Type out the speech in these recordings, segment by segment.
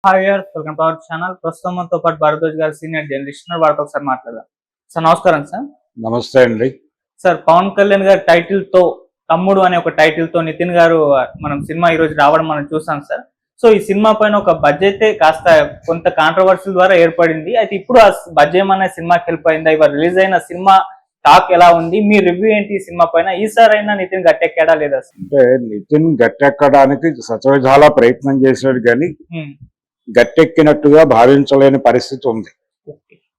Hi viewers, welcome to our channel. ప్రస్తుతం మనతో పాటు భారద్వాజ్ గారు సీనియర్ జర్నలిస్ట్ వారితో ఒకసారి మాట్లాడదాం. సార్ నమస్కారం సార్. నమస్తే అండి. సార్, పవన్ కళ్యాణ్ గారి టైటిల్ తో తమ్ముడు అనే ఒక టైటిల్ తో నితిన్ గారు మనం సినిమా ఈ రోజు రావడం మనం చూసాం సార్. సో ఈ సినిమా పైన ఒక బడ్జెట్ కాస్త కొంత కాంట్రవర్సీ ద్వారా ఏర్పడింది. అయితే ఇప్పుడు ఆ బడ్జెట్ అనే సినిమాకి వెళ్ళిపోయిందా? ఇవాళ రిలీజ్ అయిన సినిమా టాక్ ఎలా ఉంది? మీ రివ్యూ ఏంటి ఈ సినిమా పైన? ఈసారి అయినా నితిన్ గట్టెక్కాడా లేదా? అంటే నితిన్ గట్టెక్కడానికి సచవిధాలా ప్రయత్నం చేశాడు కానీ గట్టెక్కినట్టుగా భావించలేని పరిస్థితి ఉంది.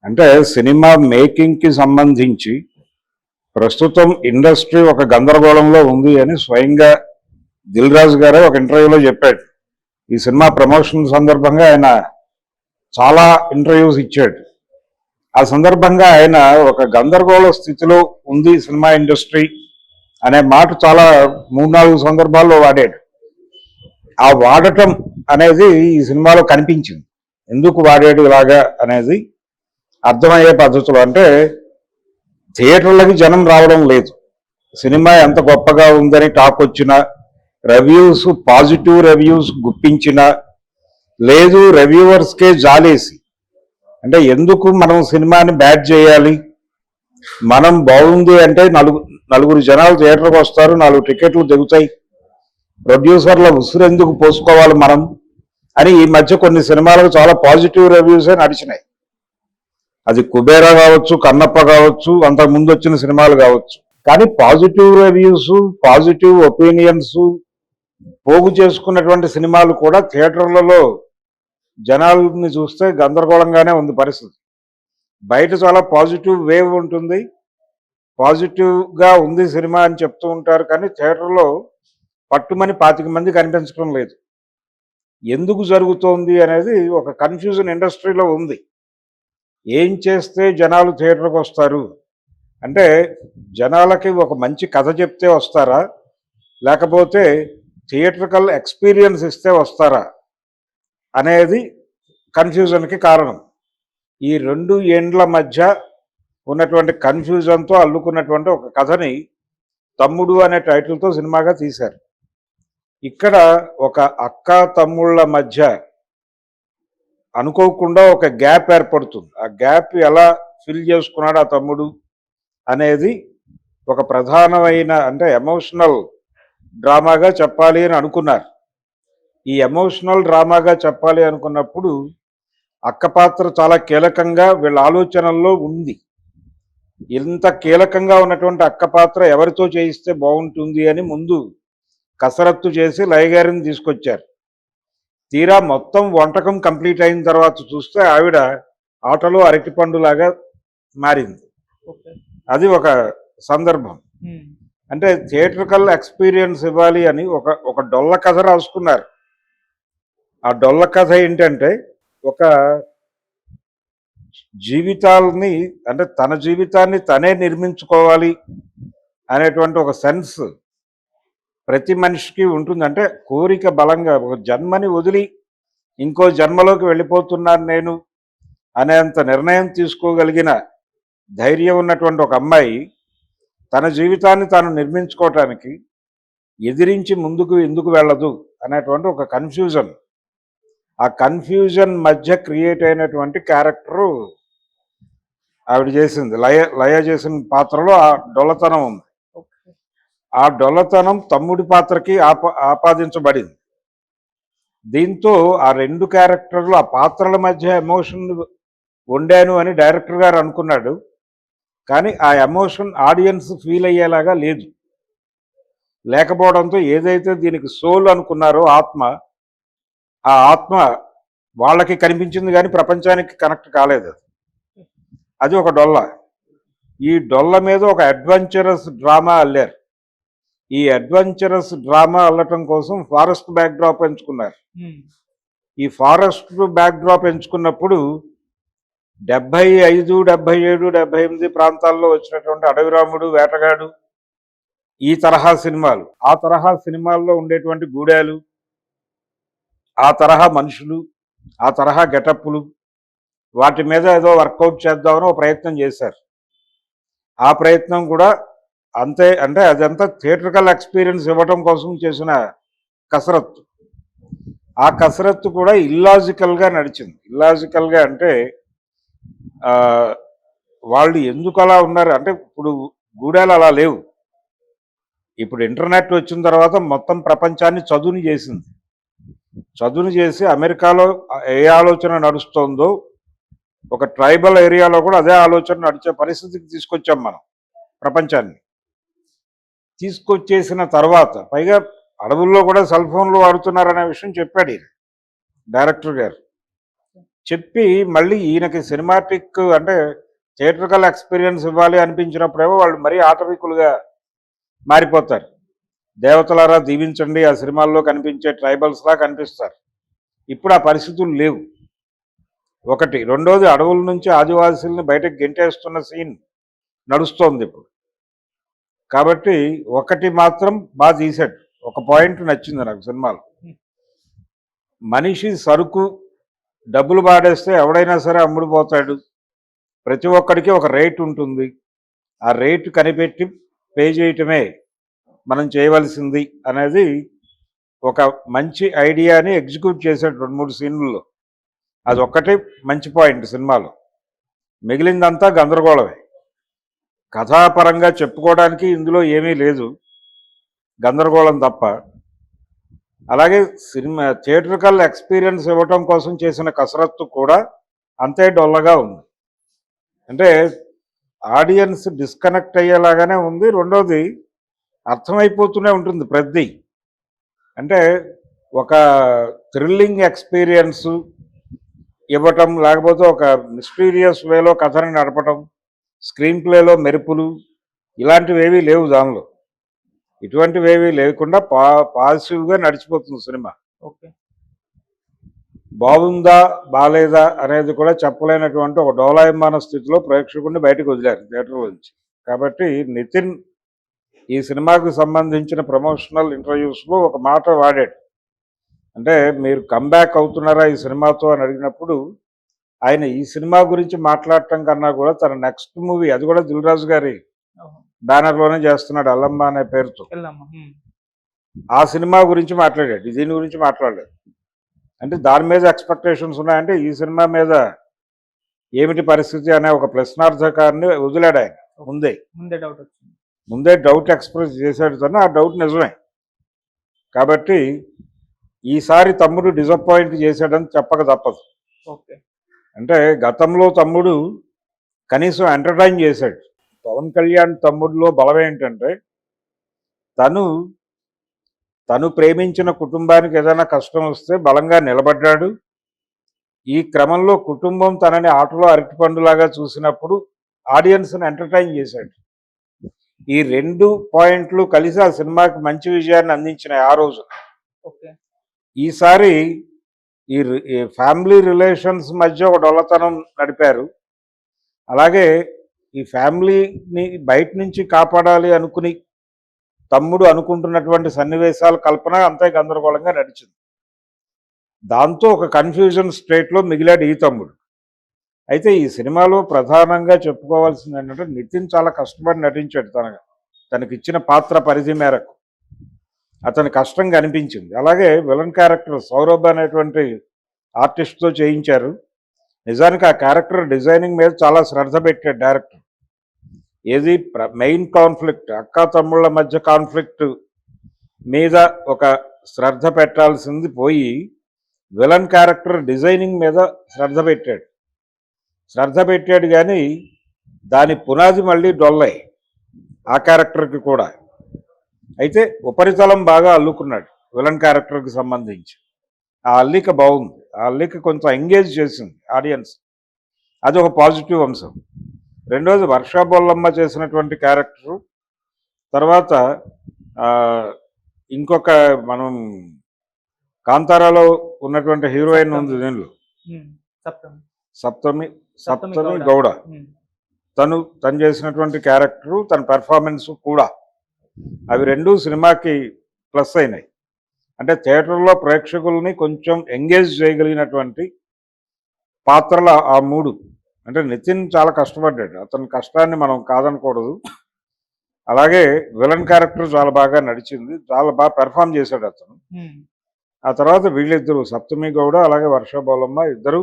అంటే సినిమా మేకింగ్ కి సంబంధించి ప్రస్తుతం ఇండస్ట్రీ ఒక గందరగోళంలో ఉంది అని స్వయంగా దిల్ రాజు గారే ఒక ఇంటర్వ్యూలో చెప్పాడు. ఈ సినిమా ప్రమోషన్ సందర్భంగా ఆయన చాలా ఇంటర్వ్యూస్ ఇచ్చాడు. ఆ సందర్భంగా ఆయన ఒక గందరగోళ స్థితిలో ఉంది సినిమా ఇండస్ట్రీ అనే మాట చాలా 3-4 సందర్భాల్లో వాడాడు. ఆ వాడటం అనేది ఈ సినిమాలో కనిపించింది. ఎందుకు వాడాడు ఇలాగా అనేది అర్థమయ్యే పద్ధతులు. అంటే థియేటర్లకి జనం రావడం లేదు. సినిమా ఎంత గొప్పగా ఉందని టాక్ వచ్చినా, రివ్యూస్ పాజిటివ్ రివ్యూస్ గుప్పించినా, లేదు రివ్యూవర్స్కే జాలేసి, అంటే ఎందుకు మనం సినిమాని బ్యాడ్ చేయాలి, మనం బాగుంది అంటే నలుగురు జనాలు థియేటర్కి వస్తారు, 4 టికెట్లు దిగుతాయి, ప్రొడ్యూసర్ల ఉసురు ఎందుకు పోసుకోవాలి మనం అని ఈ మధ్య కొన్ని సినిమాలకు చాలా పాజిటివ్ రివ్యూసే నడిచినాయి. అది కుబేరా కావచ్చు, కన్నప్ప కావచ్చు, అంతకుముందు వచ్చిన సినిమాలు కావచ్చు. కానీ పాజిటివ్ రివ్యూస్, పాజిటివ్ ఒపీనియన్స్ పోగు చేసుకున్నటువంటి సినిమాలు కూడా థియేటర్లలో జనాలని చూస్తే గందరగోళంగానే ఉంది పరిస్థితి. బయట చాలా పాజిటివ్ వేవ్ ఉంటుంది, పాజిటివ్గా ఉంది సినిమా అని చెప్తూ ఉంటారు. కానీ థియేటర్లో పట్టుమని 25 మంది కనిపించడం లేదు. ఎందుకు జరుగుతోంది అనేది ఒక కన్ఫ్యూజన్ ఇండస్ట్రీలో ఉంది. ఏం చేస్తే జనాలు థియేటర్కి వస్తారు అంటే, జనాలకి ఒక మంచి కథ చెప్తే వస్తారా, లేకపోతే థియేటర్కల్ ఎక్స్పీరియన్స్ ఇస్తే వస్తారా అనేది కన్ఫ్యూజన్కి కారణం. ఈ 2 ఏండ్ల మధ్య ఉన్నటువంటి కన్ఫ్యూజన్తో అల్లుకున్నటువంటి ఒక కథని తమ్ముడు అనే టైటిల్తో సినిమాగా తీశారు. ఇక్కడ ఒక అక్క తమ్ముళ్ళ మధ్య అనుకోకుండా ఒక గ్యాప్ ఏర్పడుతుంది. ఆ గ్యాప్ ఎలా ఫిల్ చేసుకున్నాడు ఆ తమ్ముడు అనేది ఒక ప్రధానమైన, అంటే ఎమోషనల్ డ్రామాగా చెప్పాలి అని అనుకున్నారు. ఈ ఎమోషనల్ డ్రామాగా చెప్పాలి అనుకున్నప్పుడు అక్క పాత్ర చాలా కీలకంగా వీళ్ళ ఆలోచనల్లో ఉంది. ఇంత కీలకంగా ఉన్నటువంటి అక్క పాత్ర ఎవరితో చేయిస్తే బాగుంటుంది అని ముందు కసరత్తు చేసి లయ గారిని తీసుకొచ్చారు. తీరా మొత్తం వంటకం కంప్లీట్ అయిన తర్వాత చూస్తే ఆవిడ ఆటలో అరటిపండులాగా మారింది. అది ఒక సందర్భం. అంటే థియేటర్కల్ ఎక్స్పీరియన్స్ ఇవ్వాలి అని ఒక డొల్ల కథ రాసుకున్నారు. ఆ డొల్ల కథ ఏంటంటే, ఒక జీవితాలని, అంటే తన జీవితాన్ని తనే నిర్మించుకోవాలి అనేటువంటి ఒక సెన్స్ ప్రతి మనిషికి ఉంటుంది. అంటే కోరిక బలంగా, ఒక జన్మని వదిలి ఇంకో జన్మలోకి వెళ్ళిపోతున్నాను నేను అనేంత నిర్ణయం తీసుకోగలిగిన ధైర్యం ఉన్నటువంటి ఒక అమ్మాయి తన జీవితాన్ని తాను నిర్మించుకోవటానికి ఎదిరించి ముందుకు ఎందుకు వెళ్ళదు అనేటువంటి ఒక కన్ఫ్యూజన్. ఆ కన్ఫ్యూజన్ మధ్య క్రియేట్ అయినటువంటి క్యారెక్టరు ఆవిడ చేసింది. లయ చేసిన పాత్రలో ఆ డొల్లతనం ఉంది. ఆ డొల్లతనం తమ్ముడి పాత్రకి ఆపాదించబడింది. దీంతో ఆ 2 క్యారెక్టర్లు, ఆ పాత్రల మధ్య ఎమోషన్ వండాను అని డైరెక్టర్ గారు అనుకున్నాడు. కానీ ఆ ఎమోషన్ ఆడియన్స్ ఫీల్ అయ్యేలాగా లేదు. లేకపోవడంతో ఏదైతే దీనికి సోల్ అనుకున్నారో ఆత్మ, ఆ ఆత్మ వాళ్ళకి కనిపించింది కానీ ప్రపంచానికి కనెక్ట్ కాలేదు. అది ఒక డొల్ల. ఈ డొల్ల మీద ఒక అడ్వెంచరస్ డ్రామా అల్లారు. ఈ అడ్వెంచరస్ డ్రామా అల్లటం కోసం ఫారెస్ట్ బ్యాక్ డ్రాప్ ఎంచుకున్నారు. ఈ ఫారెస్ట్ బ్యాక్ డ్రాప్ ఎంచుకున్నప్పుడు 75, 77, 78 ప్రాంతాల్లో వచ్చినటువంటి అడవిరాముడు, వేటగాడు, ఈ తరహా సినిమాలు, ఆ తరహా సినిమాల్లో ఉండేటువంటి గూడాలు, ఆ తరహా మనుషులు, ఆ తరహా గెటప్పులు, వాటి మీద ఏదో వర్కౌట్ చేద్దామని ఒక ప్రయత్నం చేశారు. ఆ ప్రయత్నం కూడా అంతే, అంటే అదంతా థియేటర్కల్ ఎక్స్పీరియన్స్ ఇవ్వటం కోసం చేసిన కసరత్తు. ఆ కసరత్తు కూడా ఇల్లాజికల్ గా నడిచింది. ఇల్లాజికల్ గా అంటే ఆ, వాళ్ళు ఎందుకు అలా ఉన్నారు అంటే ఇప్పుడు గూడాలు అలా లేవు. ఇప్పుడు ఇంటర్నెట్ వచ్చిన తర్వాత మొత్తం ప్రపంచాన్ని చదువుని చేసింది. చదువుని చేసి అమెరికాలో ఏ ఆలోచన నడుస్తోందో ఒక ట్రైబల్ ఏరియాలో కూడా అదే ఆలోచన నడిచే పరిస్థితికి తీసుకొచ్చాం మనం ప్రపంచాన్ని. తీసుకొచ్చేసిన తర్వాత పైగా అడవుల్లో కూడా సెల్ ఫోన్లు వాడుతున్నారనే విషయం చెప్పాడు ఈయన డైరెక్టర్ గారు. చెప్పి మళ్ళీ ఈయనకి సినిమాటిక్ అంటే థియేట్రికల్ ఎక్స్పీరియన్స్ ఇవ్వాలి అనిపించినప్పుడేమో వాళ్ళు మరీ ఆటవికులుగా మారిపోతారు. దేవతలారా దీవించండి ఆ సినిమాల్లో కనిపించే ట్రైబల్స్ లా కనిపిస్తారు. ఇప్పుడు ఆ పరిస్థితులు లేవు. ఒకటి. రెండోది, అడవుల నుంచి ఆదివాసీల్ని బయటకు గెంటేస్తున్న సీన్ నడుస్తోంది ఇప్పుడు. కాబట్టి ఒకటి మాత్రం బాగా తీసాడు. ఒక పాయింట్ నచ్చింది నాకు సినిమాలో. మనిషి సరుకు డబ్బులు పాడేస్తే ఎవడైనా సరే అమ్ముడుపోతాడు. ప్రతి ఒక్కడికి ఒక రేట్ ఉంటుంది. ఆ రేటు కనిపెట్టి పే చేయటమే మనం చేయవలసింది అనేది ఒక మంచి ఐడియాని ఎగ్జిక్యూట్ చేశాడు 2-3 సీన్లలో. అది ఒక్కటే మంచి పాయింట్ సినిమాలో. మిగిలిందంతా గందరగోళమే. కథాపరంగా చెప్పుకోవడానికి ఇందులో ఏమీ లేదు, గందరగోళం తప్ప. అలాగే సినిమా థియేట్రికల్ ఎక్స్పీరియన్స్ ఇవ్వటం కోసం చేసిన కసరత్తు కూడా అంతే డొల్లగా ఉంది. అంటే ఆడియన్స్ డిస్కనెక్ట్ అయ్యేలాగానే ఉంది. రెండోది, అర్థమైపోతూనే ఉంటుంది ప్రతి. అంటే ఒక థ్రిల్లింగ్ ఎక్స్పీరియన్స్ ఇవ్వటం, లేకపోతే ఒక మిస్టీరియస్ వేలో కథని నడపటం, స్క్రీన్ ప్లేలో మెరుపులు ఇలాంటివి ఏవీ లేవు దానిలో. ఇటువంటివి ఏవీ లేకుండా పాజిటివ్గా నడిచిపోతుంది సినిమా. ఓకే. బాగుందా బాలేదా అనేది కూడా చెప్పలేనటువంటి ఒక డోలాయమాన స్థితిలో ప్రేక్షకుడిని బయటకు వదిలారు థియేటర్ నుంచి. కాబట్టి నితిన్ ఈ సినిమాకు సంబంధించిన ప్రమోషనల్ ఇంటర్వ్యూస్లో ఒక మాట వాడాడు. అంటే మీరు కంబ్యాక్ అవుతున్నారా ఈ సినిమాతో అని అడిగినప్పుడు ఆయన ఈ సినిమా గురించి మాట్లాడటం కన్నా కూడా తన నెక్స్ట్ మూవీ, అది కూడా దిల్ రాజు గారి బ్యానర్లోనే చేస్తున్నాడు, అల్లమ్మ అనే పేరుతో. ఆ సినిమా గురించి మాట్లాడాడు, దీని గురించి మాట్లాడలేదు. అంటే దాని మీద ఎక్స్పెక్టేషన్స్ ఉన్నాయంటే ఈ సినిమా మీద ఏమిటి పరిస్థితి అనే ఒక ప్రశ్నార్థకాన్ని వదిలాడు ఆయన ముందే డౌట్ ఎక్స్ప్రెస్ చేశాడు తను. ఆ డౌట్ నిజమే. కాబట్టి ఈసారి తమ్ముడు డిసప్పాయింట్ చేశాడని చెప్పక తప్పదు. అంటే గతంలో తమ్ముడు కనీసం ఎంటర్టైన్ చేశాడు. పవన్ కళ్యాణ్ తమ్ముడిలో బలం ఏంటంటే తను ప్రేమించిన కుటుంబానికి ఏదైనా కష్టం వస్తే బలంగా నిలబడ్డాడు. ఈ క్రమంలో కుటుంబం తనని ఆటలో అరటిపండులాగా చూసినప్పుడు ఆడియన్స్ని ఎంటర్టైన్ చేశాడు. ఈ 2 పాయింట్లు కలిసి ఆ సినిమాకి మంచి విజయాన్ని అందించినాయి ఆ రోజు. ఈసారి ఈ ఫ్యామిలీ రిలేషన్స్ మధ్య ఒక డొల్లతనం నడిపారు. అలాగే ఈ ఫ్యామిలీని బయట నుంచి కాపాడాలి అనుకుని తమ్ముడు అనుకుంటున్నటువంటి సన్నివేశాల కల్పన అంతే గందరగోళంగా నడిచింది. దాంతో ఒక కన్ఫ్యూజన్ స్టేట్లో మిగిలాడు ఈ తమ్ముడు. అయితే ఈ సినిమాలో ప్రధానంగా చెప్పుకోవాల్సింది ఏంటంటే నితిన్ చాలా కష్టపడి నటించాడు. తనకిచ్చిన పాత్ర పరిధి మేరకు అతని కష్టం కనిపించింది. అలాగే విలన్ క్యారెక్టర్ సౌరభ్ అనేటువంటి ఆర్టిస్ట్తో చేయించారు. నిజానికి ఆ క్యారెక్టర్ డిజైనింగ్ మీద చాలా శ్రద్ధ పెట్టాడు డైరెక్టర్. ఏది మెయిన్ కాన్ఫ్లిక్ట్, అక్క తమ్ముళ్ళ మధ్య కాన్ఫ్లిక్ట్ మీద ఒక శ్రద్ధ పెట్టాల్సింది పోయి విలన్ క్యారెక్టర్ డిజైనింగ్ మీద శ్రద్ధ పెట్టాడు కానీ దాని పునాది మళ్ళీ డొల్లై ఆ క్యారెక్టర్కి కూడా. అయితే ఉపరితలం బాగా అల్లుకున్నాడు విలన్ క్యారెక్టర్కి సంబంధించి. ఆ అల్లిక బాగుంది. ఆ అల్లిక కొంచెం ఎంగేజ్ చేసింది ఆడియన్స్. అది ఒక పాజిటివ్ అంశం. రెండోది, వర్షా బొల్లమ్మ చేసినటువంటి క్యారెక్టరు. తర్వాత ఇంకొక మనం కాంతారాలో ఉన్నటువంటి హీరోయిన్ ఉంది దీనిలో, సప్తమి గౌడ. తను చేసినటువంటి క్యారెక్టరు, తన పెర్ఫార్మెన్స్ కూడా, అవి 2 సినిమాకి ప్లస్ అయినాయి. అంటే థియేటర్లో ప్రేక్షకుల్ని కొంచెం ఎంగేజ్ చేయగలిగినటువంటి పాత్రల ఆ 3. అంటే నితిన్ చాలా కష్టపడ్డాడు, అతని కష్టాన్ని మనం కాదనకూడదు. అలాగే విలన్ క్యారెక్టర్ చాలా బాగా నడిచింది, చాలా బాగా పెర్ఫామ్ చేశాడు అతను. ఆ తర్వాత వీళ్ళిద్దరూ సప్తమి గౌడ అలాగే వర్ష బౌలమ్మ ఇద్దరు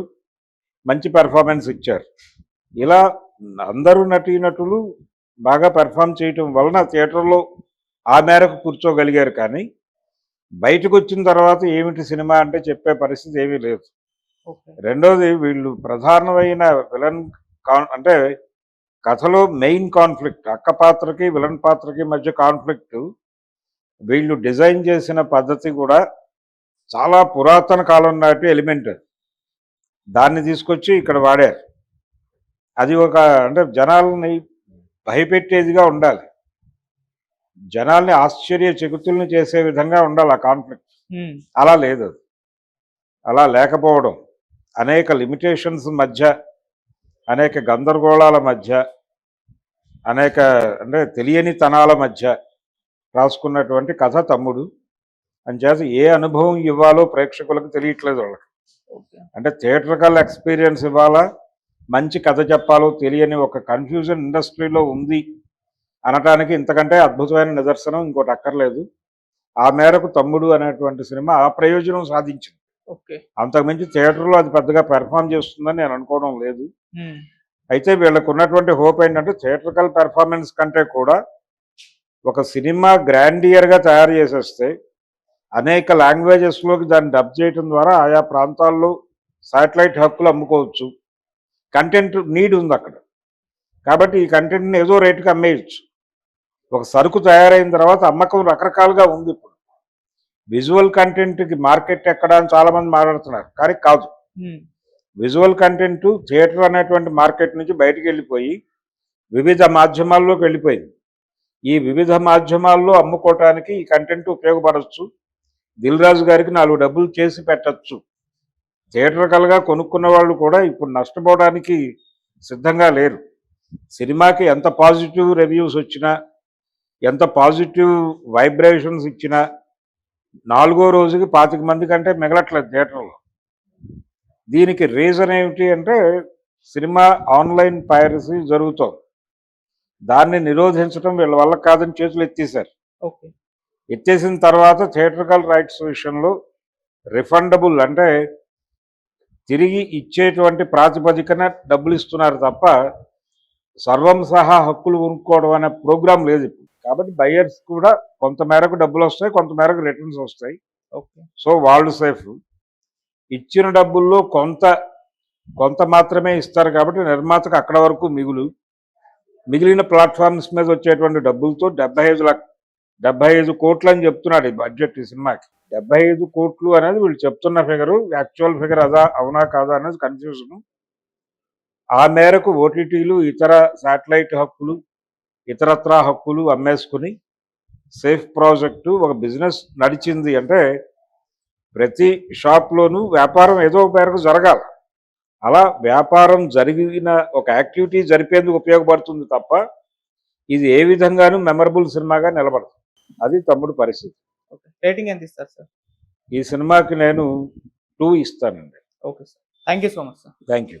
మంచి పెర్ఫార్మెన్స్ ఇచ్చారు. ఇలా అందరూ నటీనటులు బాగా పెర్ఫామ్ చేయటం వలన థియేటర్లో ఆ మేరకు కూర్చోగలిగారు. కానీ బయటకు వచ్చిన తర్వాత ఏమిటి సినిమా అంటే చెప్పే పరిస్థితి ఏమీ లేదు. ఓకే. రెండోది వీళ్ళు ప్రధానమైన విలన్ అంటే కథలో మెయిన్ కాన్ఫ్లిక్ట్ అక్క పాత్రకి విలన్ పాత్రకి మధ్య కాన్ఫ్లిక్ట్ వీళ్ళు డిజైన్ చేసిన పద్ధతి కూడా చాలా పురాతన కాలం నాటి ఎలిమెంట్. దాన్ని తీసుకొచ్చి ఇక్కడ వాడారు. అది ఒక అంటే జనాల్ని భయపెట్టేదిగా ఉండాలి, జనాల్ని ఆశ్చర్యచకితుల్ని చేసే విధంగా ఉండాలి ఆ కాన్ఫ్లిక్ట్. అలా లేదు, అలా లేకపోవడం అనేక లిమిటేషన్స్ మధ్య, అనేక గందరగోళాల మధ్య, అనేక అంటే తెలియని తనాల మధ్య రాసుకున్నటువంటి కథ తమ్ముడు. అంచేత ఏ అనుభవం ఇవ్వాలో ప్రేక్షకులకు తెలియట్లేదు వాళ్ళకి. అంటే థియేటర్కల్ ఎక్స్పీరియన్స్ ఇవ్వాలా, మంచి కథ చెప్పాలో తెలియని ఒక కన్ఫ్యూజన్ ఇండస్ట్రీలో ఉంది అనటానికి ఇంతకంటే అద్భుతమైన నిదర్శనం ఇంకోటి అక్కర్లేదు. ఆ మేరకు తమ్ముడు అనేటువంటి సినిమా ఆ ప్రయోజనం సాధించింది. అంతకుమించి థియేటర్లో అది పెద్దగా పెర్ఫామ్ చేస్తుందని నేను అనుకోవడం లేదు. అయితే వీళ్ళకు ఉన్నటువంటి హోప్ ఏంటంటే థియేటర్కల్ పెర్ఫార్మెన్స్ కంటే కూడా ఒక సినిమా గ్రాండియర్గా తయారు చేసేస్తే అనేక లాంగ్వేజెస్లోకి దాన్ని డబ్ చేయడం ద్వారా ఆయా ప్రాంతాల్లో శాటిలైట్ హక్కులు అమ్ముకోవచ్చు. కంటెంట్ నీడ్ ఉంది అక్కడ, కాబట్టి ఈ కంటెంట్ని ఏదో రేటుకి అమ్మేయచ్చు. ఒక సరుకు తయారైన తర్వాత అమ్మకం రకరకాలుగా ఉంది. ఇప్పుడు విజువల్ కంటెంట్కి మార్కెట్ ఎక్కడ అని చాలామంది మాట్లాడుతున్నారు, కానీ కాదు. విజువల్ కంటెంట్ థియేటర్ అనేటువంటి మార్కెట్ నుంచి బయటికి వెళ్ళిపోయి వివిధ మాధ్యమాల్లోకి వెళ్ళిపోయింది. ఈ వివిధ మాధ్యమాల్లో అమ్ముకోవటానికి ఈ కంటెంట్ ఉపయోగపడవచ్చు. దిల్ రాజు గారికి 4 డబ్బులు చేసి పెట్టచ్చు. థియేటర్కల్గా కొనుక్కున్న వాళ్ళు కూడా ఇప్పుడు నష్టపోవడానికి సిద్ధంగా లేరు. సినిమాకి ఎంత పాజిటివ్ రివ్యూస్ వచ్చినా, ఎంత పాజిటివ్ వైబ్రేషన్స్ ఇచ్చినా 4వ రోజుకి 25 మంది కంటే మిగలట్లేదు థియేటర్లో. దీనికి రీజన్ ఏమిటి అంటే సినిమా ఆన్లైన్ పైరసీ జరుగుతోంది. దాన్ని నిరోధించడం వీళ్ళ వల్ల కాదని చేతులు ఎత్తేసారు. ఎత్తేసిన తర్వాత థియేటర్కల్ రైట్స్ విషయంలో రిఫండబుల్ అంటే తిరిగి ఇచ్చేటువంటి ప్రాతిపదికన డబ్బులు ఇస్తున్నారు తప్ప సర్వం సహా హక్కులు కొనుక్కోవడం అనే ప్రోగ్రాం లేదు ఇప్పుడు. కాబట్టి బయ్యర్స్ కూడా కొంత మేరకు డబ్బులు వస్తాయి, కొంత మేరకు రిటర్న్స్ వస్తాయి. సో వాళ్ళు సేఫ్. ఇచ్చిన డబ్బుల్లో కొంత మాత్రమే ఇస్తారు కాబట్టి నిర్మాతకు అక్కడ వరకు మిగిలిన ప్లాట్ఫామ్స్ మీద వచ్చేటువంటి డబ్బులతో 75 కోట్లు అని చెప్తున్నాడు ఈ బడ్జెట్ ఈ సినిమాకి. 75 కోట్లు అనేది వీళ్ళు చెప్తున్న ఫిగరు, యాక్చువల్ ఫిగర్ అవునా కాదా అనేది కన్ఫ్యూజన్. ఆ మేరకు ఓటీటీలు ఇతర శాటిలైట్ హక్కులు ఇతరత్రా హక్కులు అమ్మేసుకుని సేఫ్ ప్రాజెక్టు ఒక బిజినెస్ నడిచింది. అంటే ప్రతి షాప్లోనూ వ్యాపారం ఏదో మేరకు జరగాలి. అలా వ్యాపారం జరిగిన ఒక యాక్టివిటీ జరిపేందుకు ఉపయోగపడుతుంది తప్ప ఇది ఏ విధంగానూ మెమరబుల్ సినిమాగా నిలబడదు. అది తమ్ముడు పరిస్థితి. రేటింగ్ ఎంత ఇస్తారు సార్? ఈ సినిమాకి నేను 2 ఇస్తానండి. Okay sir, thank you so much sir. Thank you.